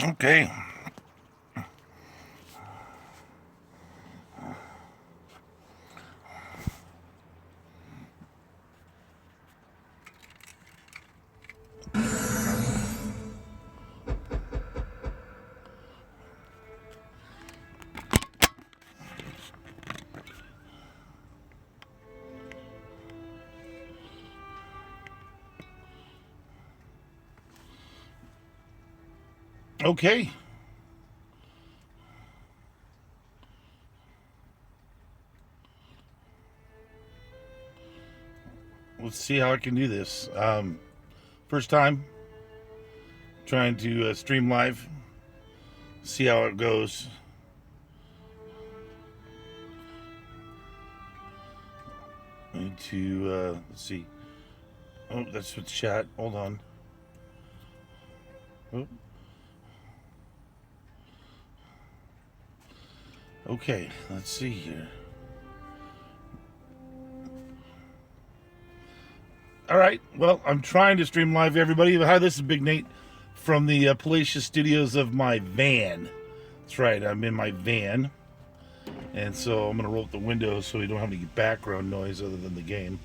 Okay. Okay. Let's see how I can do this. First time trying to stream live. See how it goes. Need to let's see. Oh, that's with chat. Hold on. Oh. Okay, let's see here. All right. Well, I'm trying to stream live, everybody. Hi, this is Big Nate from the Palatial Studios of my van. That's right. I'm in my van. And so I'm going to roll up the windows so we don't have any background noise other than the game.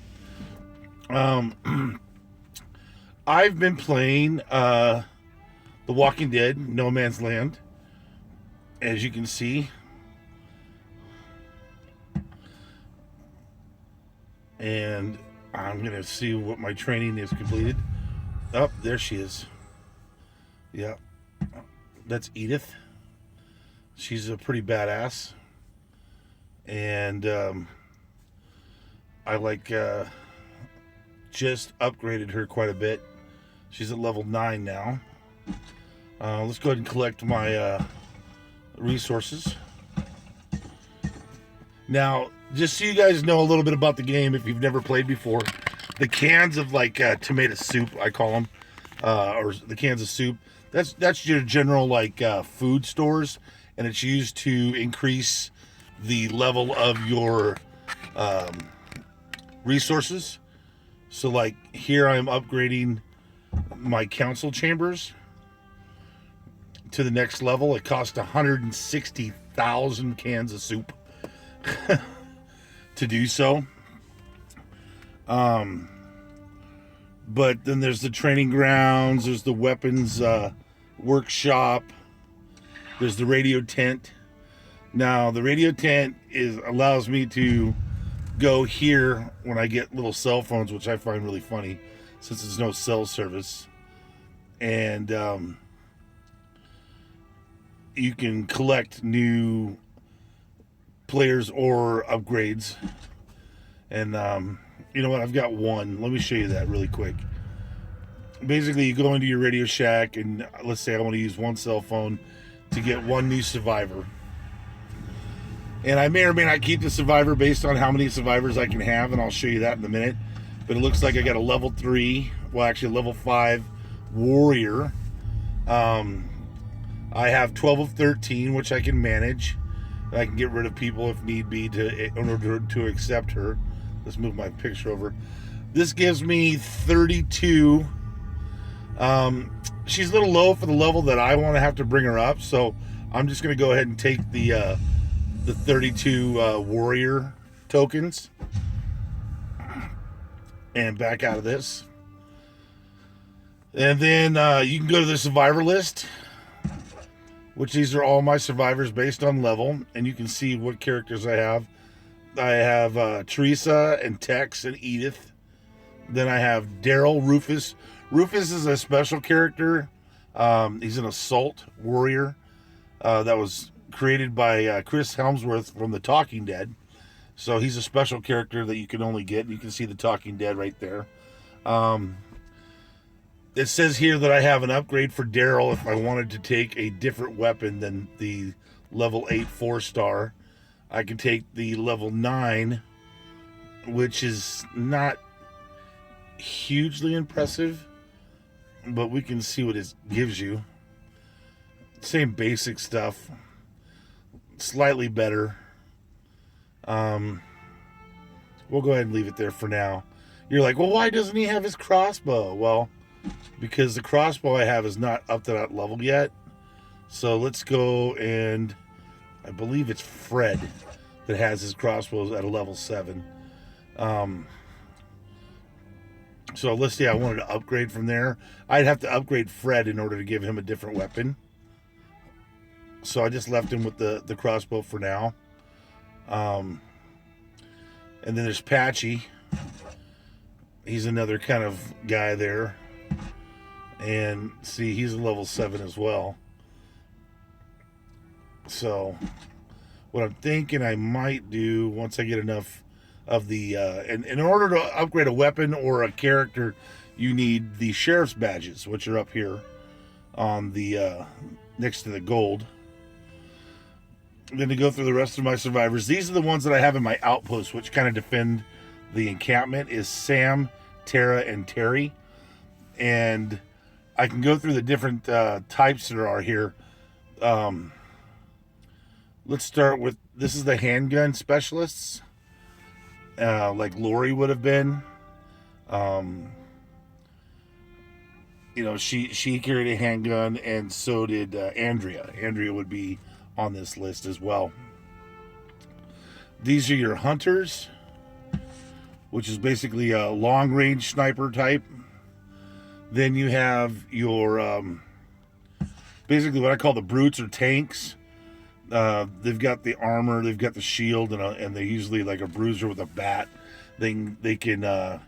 I've been playing The Walking Dead, No Man's Land. As you can see. And I'm going to see what my training is completed. Oh, there she is. Yeah. That's Edith. She's a pretty badass. And I just upgraded her quite a bit. She's at level 9 now. Let's go ahead and collect my resources. Now, just so you guys know a little bit about the game, if you've never played before, the cans of tomato soup, I call them, or the cans of soup, that's your general food stores, and it's used to increase the level of your resources. So here I'm upgrading my council chambers to the next level. It cost 160,000 cans of soup to do so. But then there's the training grounds, there's the weapons workshop, there's the radio tent. Now the radio tent allows me to go here when I get little cell phones, which I find really funny since there's no cell service. And you can collect new players or upgrades. And you know what, I've got one. Let me show you that really quick. Basically, you go into your Radio Shack, and let's say I want to use one cell phone to get one new survivor. And I may or may not keep the survivor based on how many survivors I can have, and I'll show you that in a minute. But it looks like I got a level 3, well actually level 5 warrior. I have 12 of 13, which I can manage. I can get rid of people if need be in order to accept her. Let's move my picture over. This gives me 32. She's a little low for the level that I want to have to bring her up, so I'm just going to go ahead and take the 32 warrior tokens and back out of this. And then you can go to the survivor list, which these are all my survivors based on level, and you can see what characters I have. I have Teresa and Tex and Edith. Then I have Daryl Rufus. Rufus is a special character. He's an assault warrior that was created by Chris Helmsworth from The Talking Dead. So he's a special character that you can only get. You can see The Talking Dead right there. It says here that I have an upgrade for Daryl if I wanted to take a different weapon than the level 8 4-star. I can take the level 9, which is not hugely impressive, but we can see what it gives you. Same basic stuff, slightly better. We'll go ahead and leave it there for now. You're like, well, why doesn't he have his crossbow? Well, because the crossbow I have is not up to that level yet. So let's go, and I believe it's Fred that has his crossbows at a level 7. So let's see, I wanted to upgrade from there. I'd have to upgrade Fred in order to give him a different weapon. So I just left him with the crossbow for now. And then there's Patchy. He's another kind of guy there. And see, he's a level 7 as well. So what I'm thinking I might do once I get enough of the and in order to upgrade a weapon or a character, you need the sheriff's badges, which are up here on the next to the gold. And then to go through the rest of my survivors, these are the ones that I have in my outpost, which kind of defend the encampment, is Sam, Tara, and Terry. And I can go through the different types there are here. Let's start with, this is the Handgun Specialists, like Lori would have been. You know, she carried a handgun, and so did Andrea. Andrea would be on this list as well. These are your hunters, which is basically a long-range sniper type. Then you have your basically what I call the brutes or tanks. They've got the armor, they've got the shield, and they usually like a bruiser with a bat. They can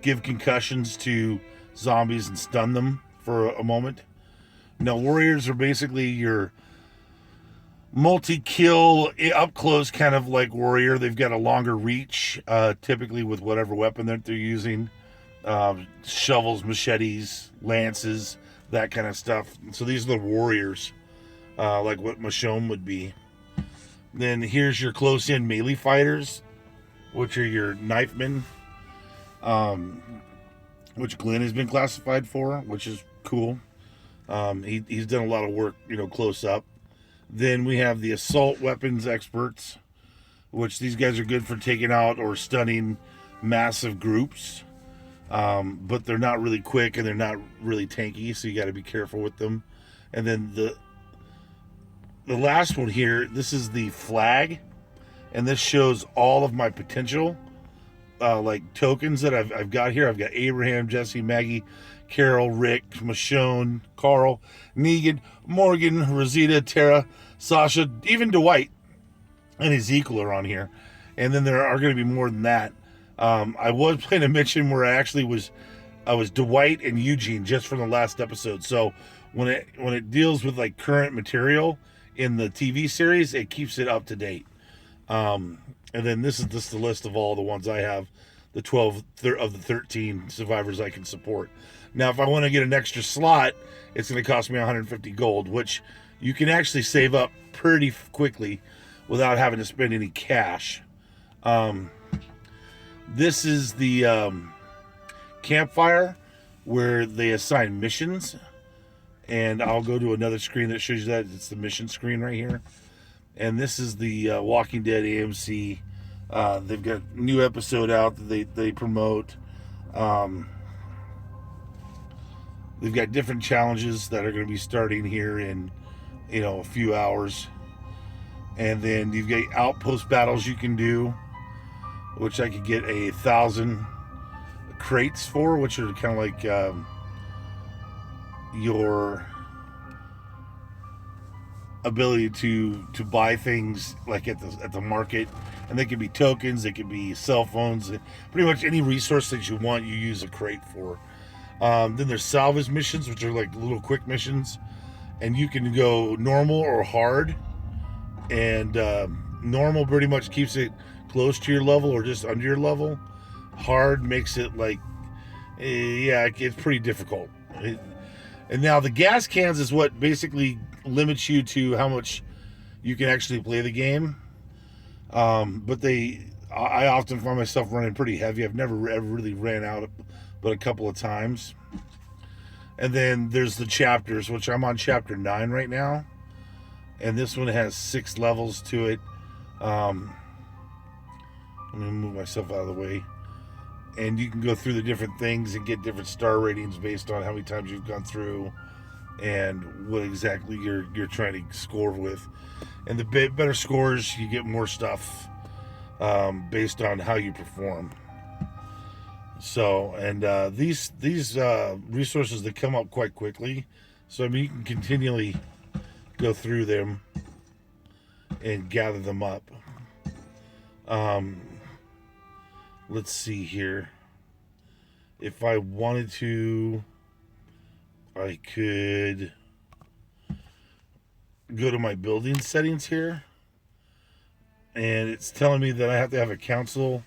give concussions to zombies and stun them for a moment. Now, warriors are basically your multi-kill, up-close kind of like warrior. They've got a longer reach, typically with whatever weapon that they're using. Shovels, machetes, lances, that kind of stuff. So these are the warriors, like what Michonne would be. Then here's your close-in melee fighters, which are your knifemen, which Glenn has been classified for, which is cool. He's done a lot of work, close up. Then we have the assault weapons experts, which these guys are good for taking out or stunning massive groups. But they're not really quick and they're not really tanky, so you got to be careful with them. And then the last one here, this is the flag, and this shows all of my potential like tokens that I've got here. I've got Abraham, Jesse, Maggie, Carol, Rick, Michonne, Carl, Negan, Morgan, Rosita, Tara, Sasha, even Dwight and Ezekiel are on here. And then there are going to be more than that. I was playing a mission where I was Dwight and Eugene just from the last episode. So when it deals with like current material in the TV series, it keeps it up to date. And then this is just the list of all the ones I have, the 12 of the 13 survivors I can support. Now, if I want to get an extra slot, it's going to cost me 150 gold, which you can actually save up pretty quickly without having to spend any cash. This is the Campfire, where they assign missions. And I'll go to another screen that shows you that. It's the mission screen right here. And this is the Walking Dead AMC. They've got a new episode out that they promote. They've got different challenges that are going to be starting here in, a few hours. And then you've got Outpost Battles you can do, which I could get 1,000 crates for, which are kind of like your ability to buy things like at the market. And they could be tokens, they could be cell phones, pretty much any resource that you want, you use a crate for. Then there's Salvage Missions, which are like little quick missions, and you can go normal or hard. And normal pretty much keeps it close to your level or just under your level. Hard makes it like, it's pretty difficult. And now the gas cans is what basically limits you to how much you can actually play the game. But I often find myself running pretty heavy. I've never ever really ran out but a couple of times. And then there's the chapters, which I'm on chapter 9 right now. And this one has 6 levels to it. Let me move myself out of the way. And you can go through the different things and get different star ratings based on how many times you've gone through. and what exactly you're trying to score with. And the better scores, you get more stuff based on how you perform. So, and these resources, that come up quite quickly. So I mean, you can continually go through them and gather them up. Let's see here. If I wanted to, I could go to my building settings here, and it's telling me that I have to have a council,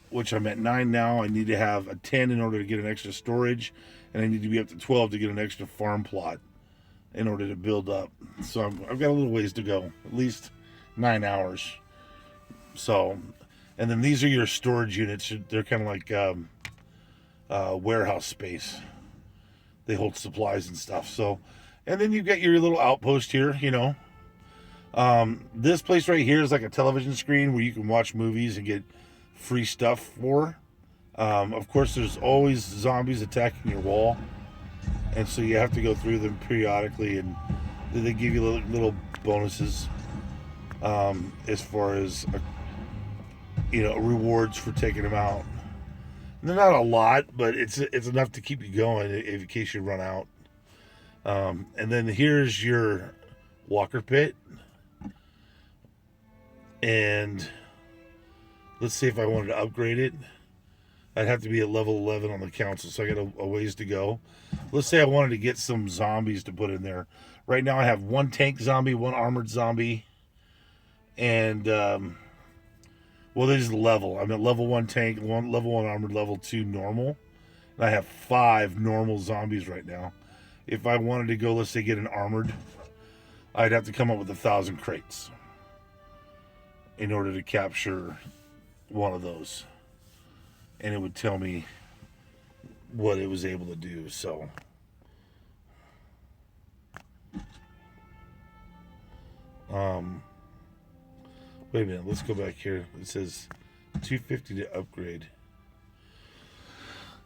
which I'm at 9 now. I need to have a 10 in order to get an extra storage, and I need to be up to 12 to get an extra farm plot in order to build up. So I've got a little ways to go, at least 9 hours. So, and then these are your storage units. They're kind of like warehouse space. They hold supplies and stuff. So, and then you've got your little outpost here, you know. This place right here is like a television screen where you can watch movies and get free stuff for. Of course, there's always zombies attacking your wall, and so you have to go through them periodically, and they give you little bonuses as far as rewards for taking them out. And they're not a lot, but it's enough to keep you going in case you run out. And then here's your walker pit, and let's see if I wanted to upgrade it. I'd have to be at level 11 on the council, so I got a ways to go. Let's say I wanted to get some zombies to put in there. Right now I have 1 tank zombie, 1 armored zombie, and well, there's the level. I'm at level 1 tank, level 1 armored, level 2 normal, and I have 5 normal zombies right now. If I wanted to go, let's say, get an armored, I'd have to come up with 1,000 crates in order to capture one of those, and it would tell me what it was able to do. So wait a minute, let's go back here. It says 250 to upgrade.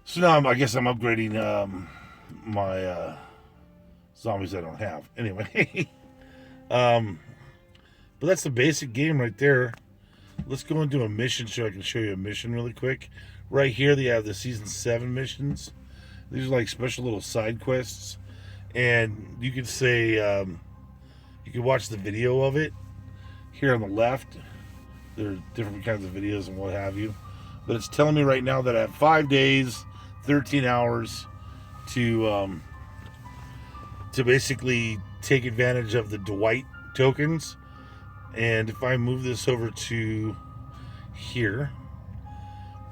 So now I guess I'm upgrading my zombies I don't have. Anyway, but that's the basic game right there. Let's go into a mission so I can show you a mission really quick. Right here they have the season 7 missions. These are like special little side quests, and you could say you can watch the video of it here on the left. There are different kinds of videos and what have you, but it's telling me right now that I have 5 days, 13 hours to basically take advantage of the Dwight tokens. And if I move this over to here,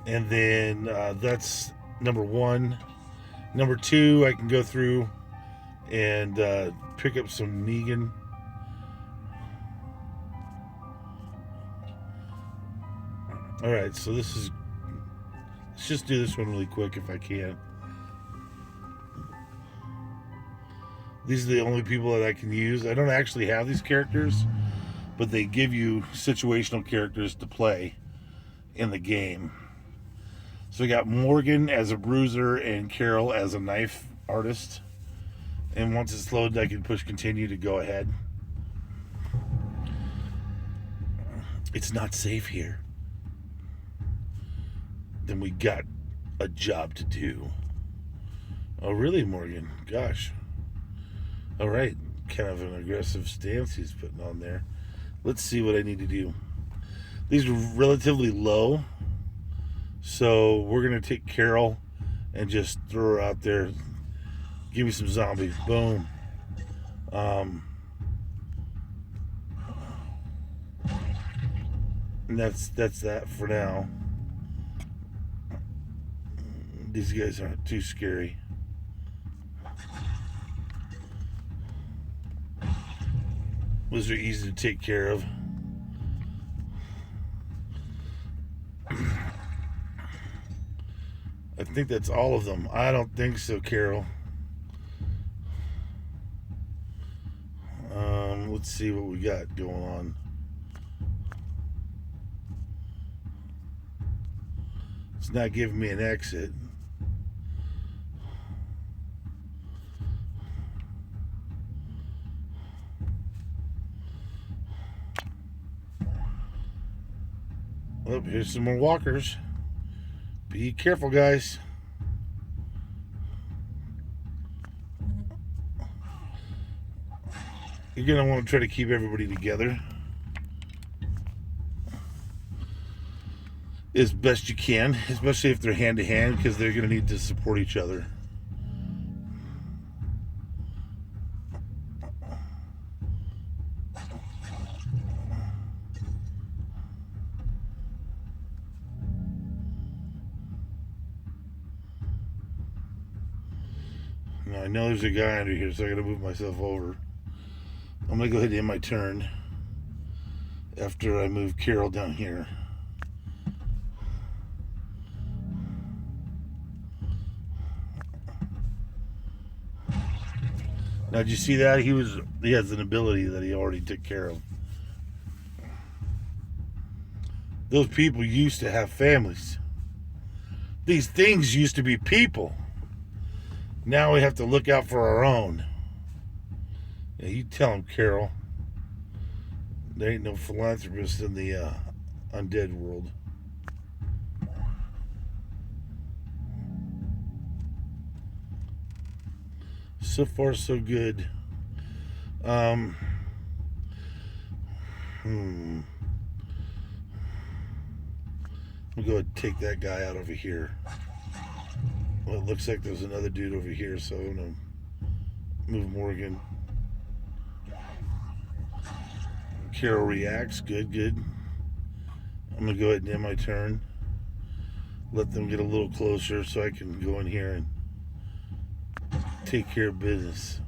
and then that's number 1. Number 2, I can go through and pick up some Negan. Alright, so let's just do this one really quick if I can. These are the only people that I can use. I don't actually have these characters, but they give you situational characters to play in the game. So we got Morgan as a bruiser and Carol as a knife artist. And once it's loaded, I can push continue to go ahead. It's not safe here. Then we got a job to do. Oh, really, Morgan? Gosh. All right. Kind of an aggressive stance he's putting on there. Let's see what I need to do. These are relatively low, so we're going to take Carol and just throw her out there. Give me some zombies. Boom. And that's that for now. These guys aren't too scary. Those are easy to take care of. I think that's all of them. I don't think so, Carol. Let's see what we got going on. It's not giving me an exit. Oh, here's some more walkers. Be careful, guys. You're going to want to try to keep everybody together as best you can, especially if they're hand to hand, because they're going to need to support each other. Now, I know there's a guy under here, so I got to move myself over. I'm going to go ahead and end my turn after I move Carol down here. Now, did you see that? He has an ability that he already took care of. Those people used to have families. These things used to be people. Now we have to look out for our own. Yeah, you tell him, Carol. There ain't no philanthropist in the undead world. So far, so good. We'll go ahead and take that guy out over here. Well, it looks like there's another dude over here, so I'm going to move Morgan. Carol reacts. Good, good. I'm going to go ahead and end my turn. Let them get a little closer so I can go in here and take care of business.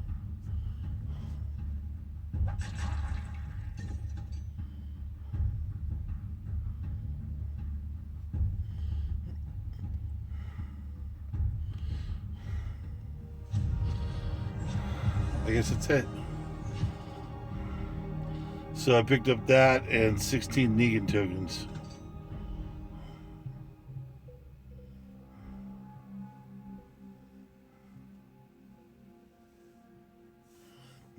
I guess that's it. So I picked up that and 16 Negan tokens.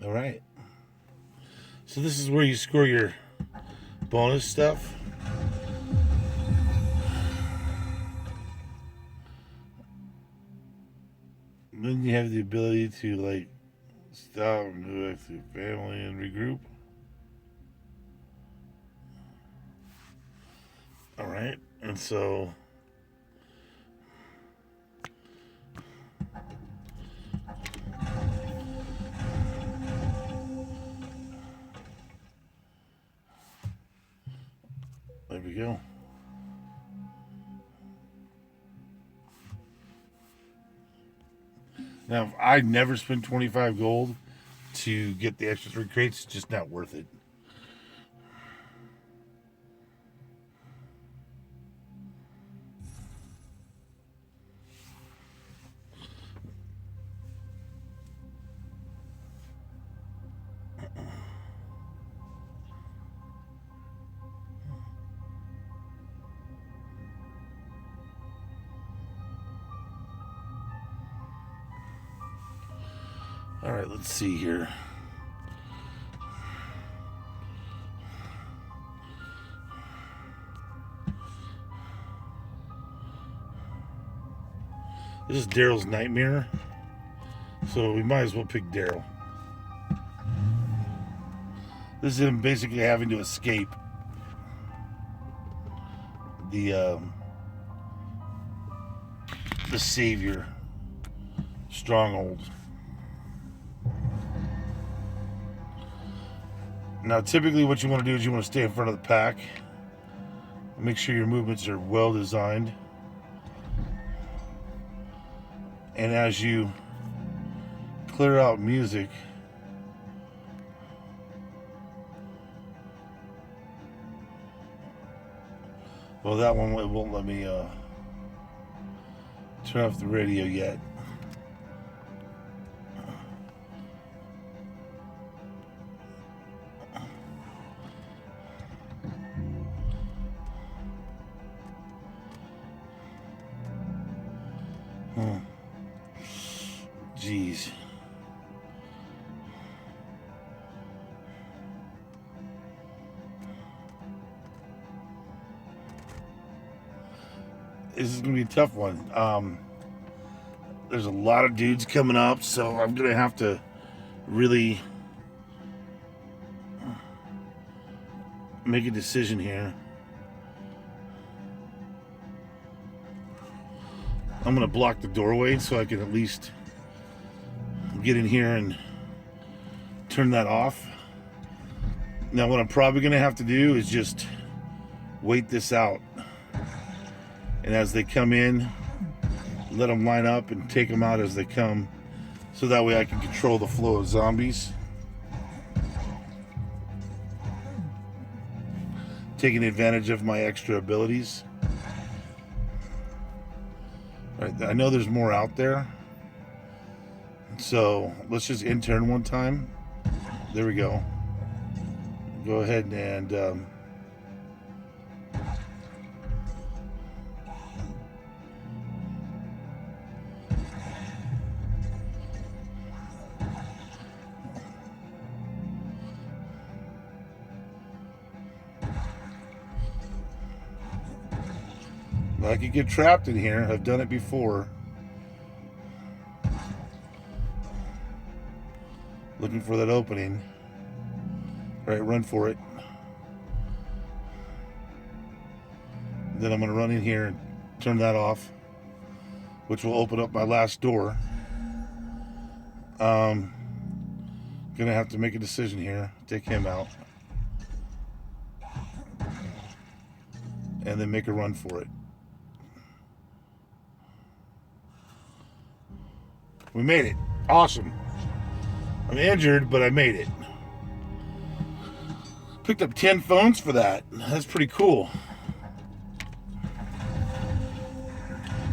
All right. So this is where you score your bonus stuff. Then you have the ability to like stop and go back to your family and regroup. All right, and so there we go. Now, if I never spend 25 gold to get the extra 3 crates, it's just not worth it. All right, let's see here. This is Daryl's nightmare, so we might as well pick Daryl. This is him basically having to escape the savior stronghold. Now, typically what you want to do is you want to stay in front of the pack. Make sure your movements are well designed. And as you clear out music, well, that one won't let me turn off the radio yet. Jeez. this is gonna be a tough one. There's a lot of dudes coming up, so I'm gonna have to really make a decision here. I'm gonna block the doorway so I can at least get in here and turn that off. Now what I'm probably gonna have to do is just wait this out, and as they come in, let them line up and take them out as they come, so that way I can control the flow of zombies, taking advantage of my extra abilities. All right, I know there's more out there, so let's just intern one time. There we go. Go ahead and I could get trapped in here. I've done it before. Looking for that opening. All right, run for it. Then I'm going to run in here and turn that off, which will open up my last door. Gonna have to make a decision here. Take him out. And then make a run for it. We made it. Awesome. I'm injured, but I made it. Picked up 10 phones for that. That's pretty cool.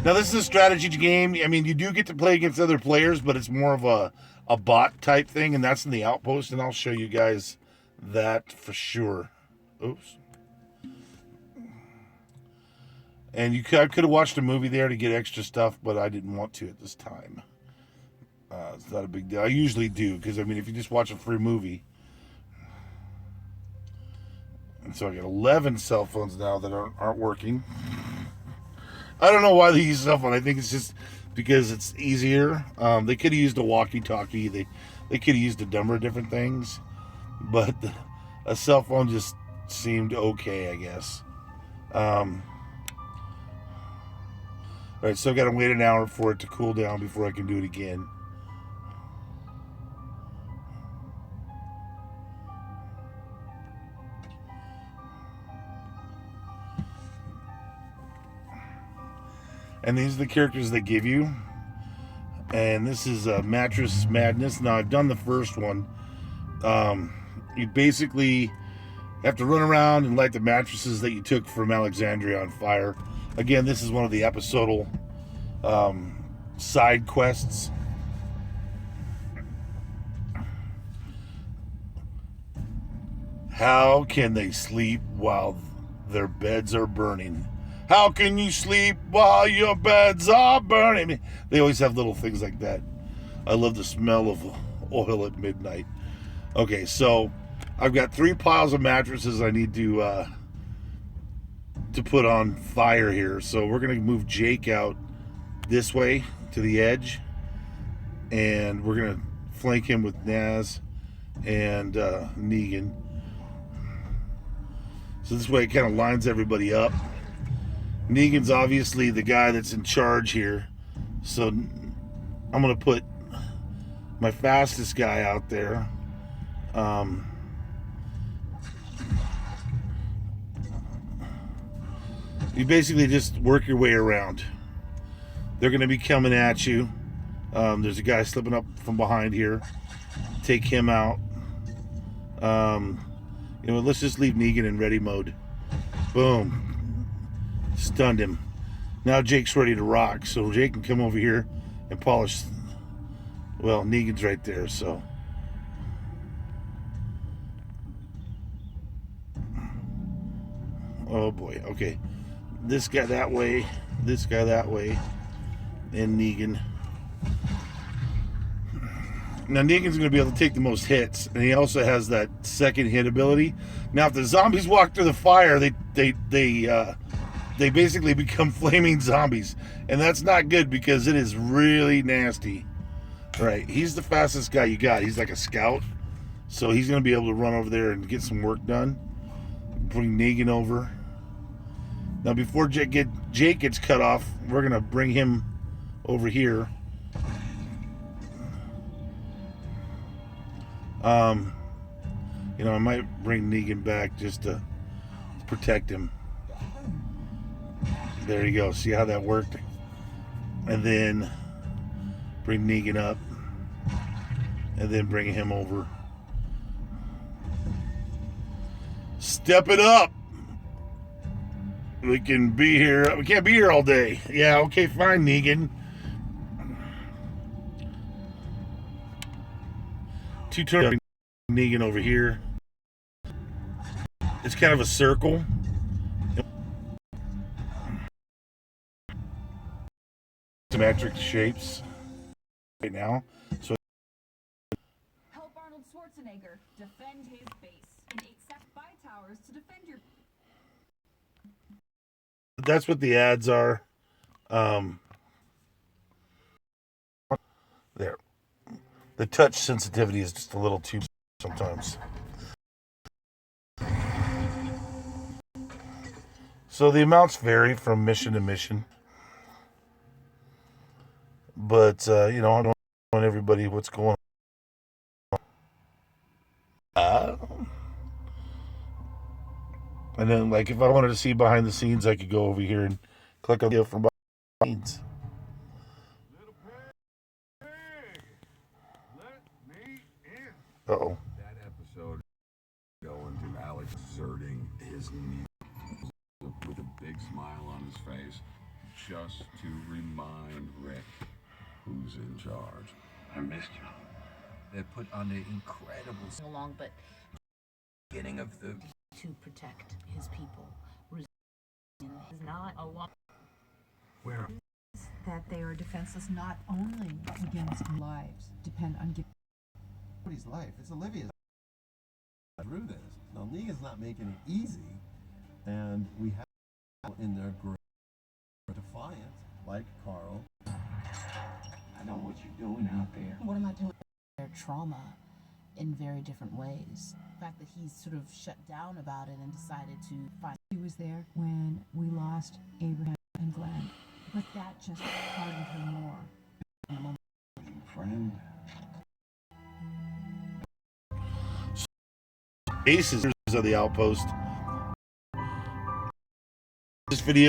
Now, this is a strategy game. I mean, you do get to play against other players, but it's more of a bot type thing, and that's in the Outpost, and I'll show you guys that for sure. Oops. And I could have watched a movie there to get extra stuff, but I didn't want to at this time. It's not a big deal. I usually do, because, I mean, if you just watch a free movie. And so I got 11 cell phones now that aren't working. I don't know why they use cell phone. I think it's just because it's easier. They could have used a walkie-talkie. They could have used a number of different things. But a cell phone just seemed okay, I guess. All right, so I've got to wait an hour for it to cool down before I can do it again. And these are the characters they give you. And this is Mattress Madness. Now, I've done the first one. You basically have to run around and light the mattresses that you took from Alexandria on fire. Again, this is one of the episodal side quests. How can they sleep while their beds are burning? How can you sleep while your beds are burning? They always have little things like that. I love the smell of oil at midnight. Okay, so I've got 3 piles of mattresses I need to put on fire here. So we're going to move Jake out this way to the edge. And we're going to flank him with Naz and Negan. So this way it kind of lines everybody up. Negan's obviously the guy that's in charge here. So I'm going to put my fastest guy out there. You basically just work your way around. They're going to be coming at you. There's a guy slipping up from behind here. Take him out. Let's just leave Negan in ready mode. Boom. Stunned him. Now Jake's ready to rock, so Jake can come over here and polish. Well, Negan's right there, so. Oh boy, okay. This guy that way, this guy that way, and Negan. Now Negan's going to be able to take the most hits, and he also has that second hit ability. Now if the zombies walk through the fire, they they basically become flaming zombies. And that's not good because it is really nasty. Right, he's the fastest guy you got. He's like a scout. So he's going to be able to run over there and get some work done. Bring Negan over. Now before Jake gets cut off, we're going to bring him over here. You know, I might bring Negan back just to protect him. There you go. See how that worked? And then bring Negan up. And then bring him over. Step it up. We can be here. We can't be here all day. Yeah, okay, fine, Negan. Two turn Negan over here. It's kind of a circle. Symmetric shapes right now. So help Arnold Schwarzenegger defend his base and accept buy towers to defend your. That's what the ads are. There. The touch sensitivity is just a little too sometimes. So the amounts vary from mission to mission. But, you know, I don't want everybody what's going on. And then, like, if I wanted to see behind the scenes, I could go over here and click on the from behind the scenes. Uh-oh. That episode going to Alex exerting his knee with a big smile on his face just to remind Rick who's in charge. I missed you. They put on an incredible along, but beginning of the to protect his people. Is not a long. where That they are defenseless not only against lives depend on giving. His life. It's Olivia's through this. Now Negan's not making it easy, and we have people in their group defiant, like Carl. I know what you're doing out there. What am I doing? Their trauma in very different ways. The fact that he's sort of shut down about it and decided to find. He was there when we lost Abraham and Glenn, but that just hardened her more. Friend. Aces of the Outpost. This video